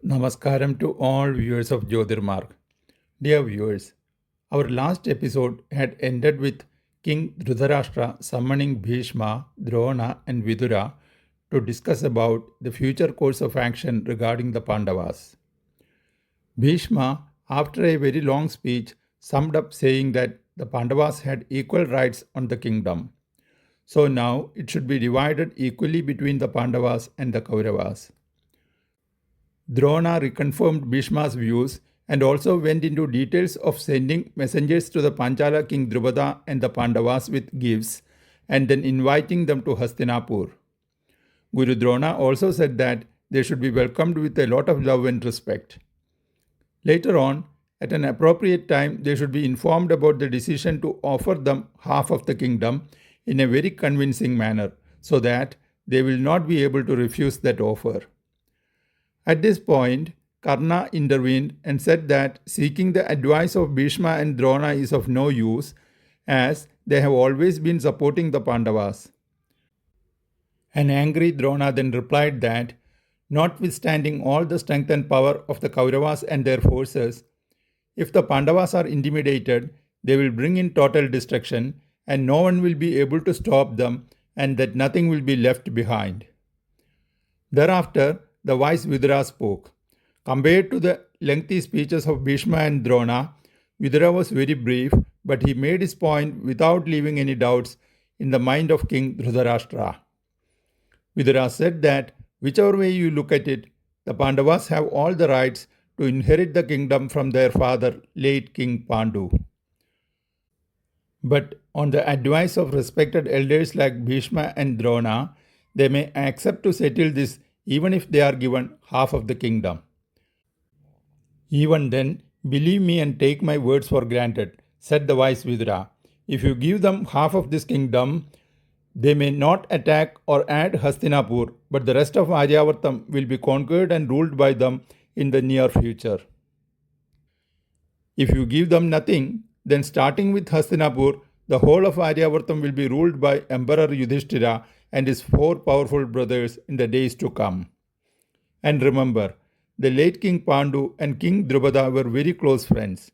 Namaskaram to all viewers of Jyotirmarg. Dear viewers, our last episode had ended with King Dhrutarashtra summoning Bhishma, Drona and Vidura to discuss about the future course of action regarding the Pandavas. Bhishma, after a very long speech, summed up saying that the Pandavas had equal rights on the kingdom. So now it should be divided equally between the Pandavas and the Kauravas. Drona reconfirmed Bhishma's views and also went into details of sending messengers to the Panchala king Drupada and the Pandavas with gifts and then inviting them to Hastinapur. Guru Drona also said that they should be welcomed with a lot of love and respect. Later on, at an appropriate time, they should be informed about the decision to offer them half of the kingdom in a very convincing manner so that they will not be able to refuse that offer. At this point, Karna intervened and said that seeking the advice of Bhishma and Drona is of no use, as they have always been supporting the Pandavas. An angry Drona then replied that, notwithstanding all the strength and power of the Kauravas and their forces, if the Pandavas are intimidated, they will bring in total destruction, and no one will be able to stop them, and that nothing will be left behind. Thereafter, the wise Vidura spoke. Compared to the lengthy speeches of Bhishma and Drona, Vidura was very brief, but he made his point without leaving any doubts in the mind of King Dhrutarashtra. Vidura said that whichever way you look at it, the Pandavas have all the rights to inherit the kingdom from their father, late King Pandu. But on the advice of respected elders like Bhishma and Drona, they may accept to settle this even if they are given half of the kingdom. Even then, believe me and take my words for granted, said the wise Vidura. If you give them half of this kingdom, they may not attack or add Hastinapur, but the rest of Aryavartam will be conquered and ruled by them in the near future. If you give them nothing, then starting with Hastinapur, the whole of Aryavartam will be ruled by Emperor Yudhishthira and his 4 powerful brothers in the days to come. And remember, the late King Pandu and King Drupada were very close friends.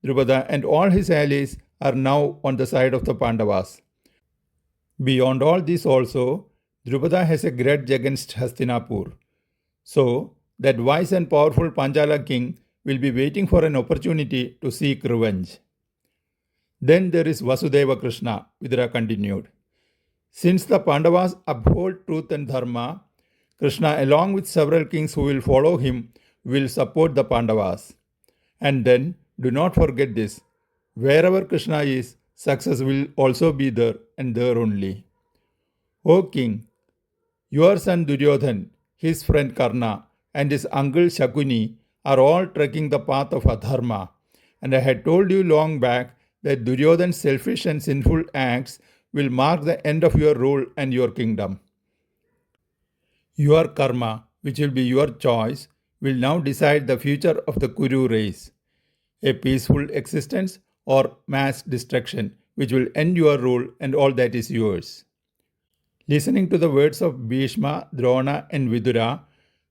Drupada and all his allies are now on the side of the Pandavas. Beyond all this also, Drupada has a grudge against Hastinapur. So, that wise and powerful Panchala king will be waiting for an opportunity to seek revenge. Then there is Vasudeva Krishna, Vidura continued. Since the Pandavas uphold truth and dharma, Krishna, along with several kings who will follow him, will support the Pandavas. And then, do not forget this, wherever Krishna is, success will also be there and there only. O king, your son Duryodhan, his friend Karna, and his uncle Shakuni are all trekking the path of adharma. And I had told you long back that Duryodhan's selfish and sinful acts will mark the end of your rule and your kingdom. Your karma, which will be your choice, will now decide the future of the Kuru race. A peaceful existence or mass destruction, which will end your rule and all that is yours. Listening to the words of Bhishma, Drona and Vidura,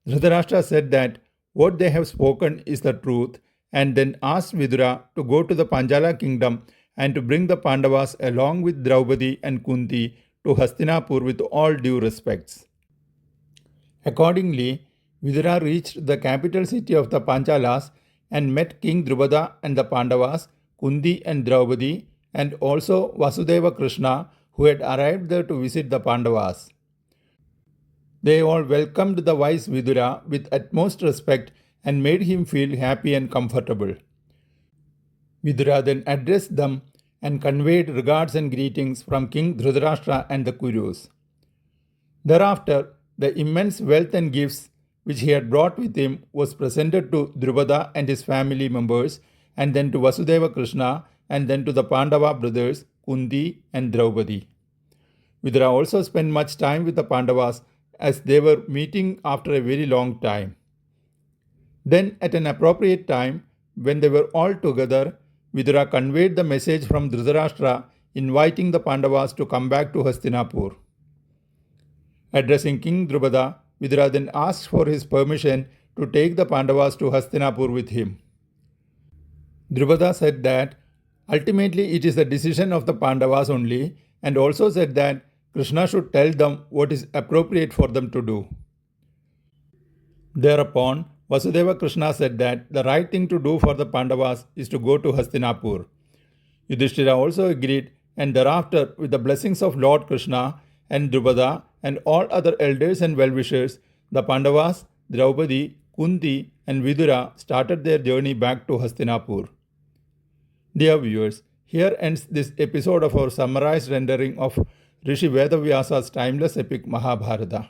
Dhrutarashtra said that what they have spoken is the truth and then asked Vidura to go to the Panchala kingdom and to bring the Pandavas along with Draupadi and Kunti to Hastinapur with all due respects. Accordingly, Vidura reached the capital city of the Panchalas and met King Drupada and the Pandavas, Kunti and Draupadi, and also Vasudeva Krishna, who had arrived there to visit the Pandavas. They all welcomed the wise Vidura with utmost respect and made him feel happy and comfortable. Vidura then addressed them and conveyed regards and greetings from King Dhrutarashtra and the Kurus. Thereafter, the immense wealth and gifts which he had brought with him was presented to Drupada and his family members, and then to Vasudeva Krishna, and then to the Pandava brothers Kunti and Draupadi. Vidura also spent much time with the Pandavas as they were meeting after a very long time. Then, at an appropriate time, when they were all together, Vidura conveyed the message from Dhrutarashtra inviting the Pandavas to come back to Hastinapur. Addressing King Drupada, Vidura then asked for his permission to take the Pandavas to Hastinapur with him. Drupada said that ultimately it is the decision of the Pandavas only, and also said that Krishna should tell them what is appropriate for them to do. Thereupon, Vasudeva Krishna said that the right thing to do for the Pandavas is to go to Hastinapur. Yudhishthira also agreed, and thereafter, with the blessings of Lord Krishna and Drupada and all other elders and well-wishers, the Pandavas, Draupadi, Kunti and Vidura started their journey back to Hastinapur. Dear viewers, here ends this episode of our summarized rendering of Rishi Vedavyasa's timeless epic Mahabharata.